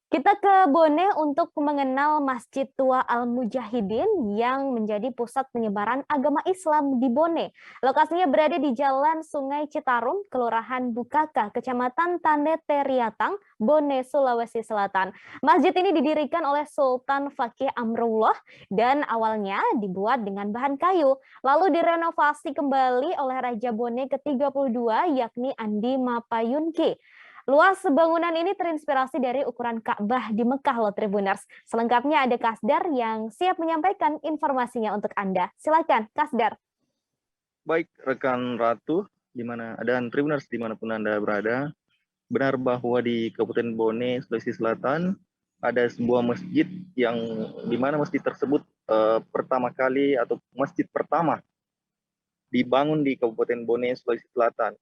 Kita ke Bone untuk mengenal Masjid Tua Al-Mujahidin yang menjadi pusat penyebaran agama Islam di Bone. Lokasinya berada di Jalan Sungai Citarum, Kelurahan Bukaka, Kecamatan Tanete Riatang, Bone, Sulawesi Selatan. Masjid ini didirikan oleh Sultan Fakih Amrullah dan awalnya dibuat dengan bahan kayu, lalu direnovasi kembali oleh Raja Bone ke-32 yakni Andi Mapayunki. Luas bangunan ini terinspirasi dari ukuran Ka'bah di Mekah loh Tribuners. Selengkapnya ada Kasdar yang siap menyampaikan informasinya untuk Anda. Silakan Kasdar. Baik rekan Ratu dan Tribuners dimanapun Anda berada, benar bahwa di Kabupaten Bone, Sulawesi Selatan ada sebuah masjid yang dimana masjid tersebut pertama kali atau masjid pertama dibangun di Kabupaten Bone, Sulawesi Selatan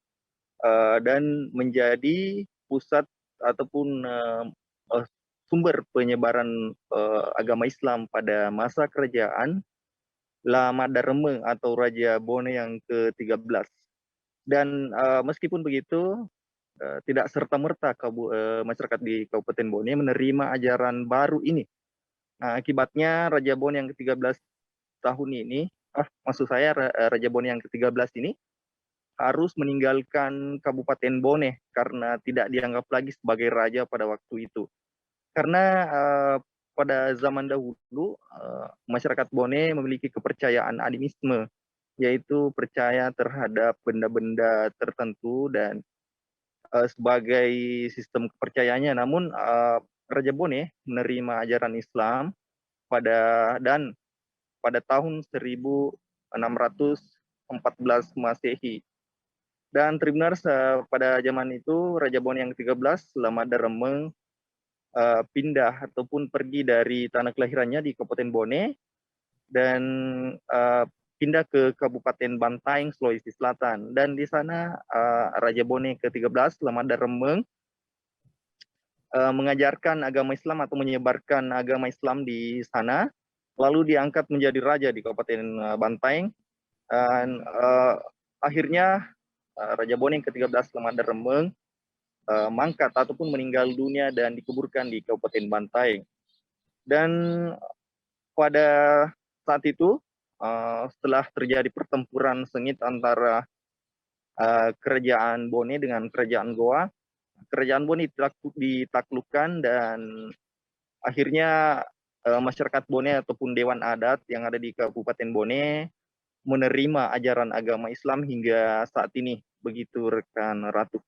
dan menjadi pusat ataupun sumber penyebaran agama Islam pada masa kerajaan Lama Dareme atau Raja Bone yang ke-13. Dan meskipun begitu, tidak serta-merta masyarakat di Kabupaten Bone menerima ajaran baru ini. Nah, akibatnya Raja Bone yang ke-13 tahun ini, Raja Bone yang ke-13 ini harus meninggalkan Kabupaten Bone karena tidak dianggap lagi sebagai raja pada waktu itu. Karena pada zaman dahulu masyarakat Bone memiliki kepercayaan animisme, yaitu percaya terhadap benda-benda tertentu dan sebagai sistem kepercayaannya. Namun Raja Bone menerima ajaran Islam pada tahun 1614 Masehi. Dan Tribuners pada zaman itu Raja Bone yang ke-13 Lama Dareme pindah ataupun pergi dari tanah kelahirannya di Kabupaten Bone dan pindah ke Kabupaten Bantaeng, Sulawesi Selatan. Dan di sana Raja Bone ke-13 Lama Dareme mengajarkan agama Islam atau menyebarkan agama Islam di sana, lalu diangkat menjadi raja di Kabupaten Bantaeng. Dan akhirnya Raja Bone yang ke-13 Lama Dareme mangkat ataupun meninggal dunia dan dikuburkan di Kabupaten Bantaeng. Dan pada saat itu setelah terjadi pertempuran sengit antara kerajaan Bone dengan kerajaan Goa, kerajaan Bone ditaklukkan dan akhirnya masyarakat Bone ataupun Dewan Adat yang ada di Kabupaten Bone menerima ajaran agama Islam hingga saat ini. Begitu rekan Ratu.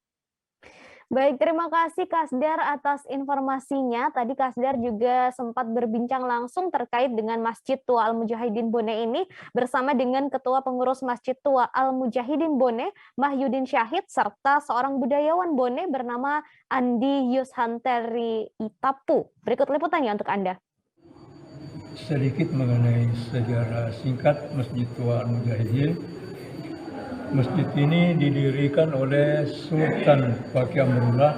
Baik, terima kasih Kasdar atas informasinya. Tadi Kasdar juga sempat berbincang langsung terkait dengan Masjid Tua Al-Mujahidin Bone ini bersama dengan Ketua Pengurus Masjid Tua Al-Mujahidin Bone, Mahyudin Syahid, serta seorang budayawan Bone bernama Andi Yushanteri Itapu. Berikut liputannya untuk Anda. Sedikit mengenai sejarah singkat Masjid Tua Al-Mujahidin. Masjid ini didirikan oleh Sultan Fakih Amrullah,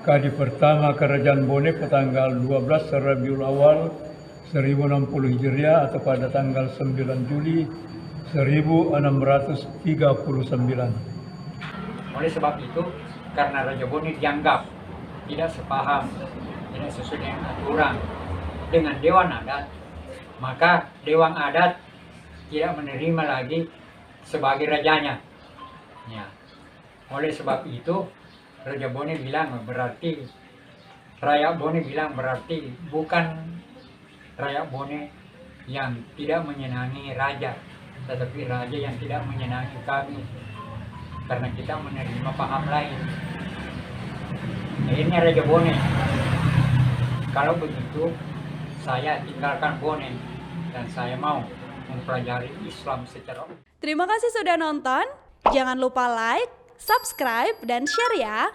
Kadi pertama Kerajaan Bone pada tanggal 12 Rabiul Awal 1060 Hijriah atau pada tanggal 9 Juli 1639. Oleh sebab itu, karena Raja Bone dianggap tidak sepaham, tidak sesuai dengan aturan dengan Dewan Adat, maka Dewan Adat tidak menerima lagi sebagai rajanya. Ya. Oleh sebab itu, Raja Bone bilang berarti, rakyat Bone bilang berarti bukan rakyat Bone yang tidak menyenangi raja, tetapi raja yang tidak menyenangi kami, karena kita menerima paham lain. Akhirnya Raja Bone, kalau begitu saya tinggalkan Bone dan saya mau mempelajari Islam secara. Terima kasih sudah nonton. Jangan lupa like, subscribe, dan share ya.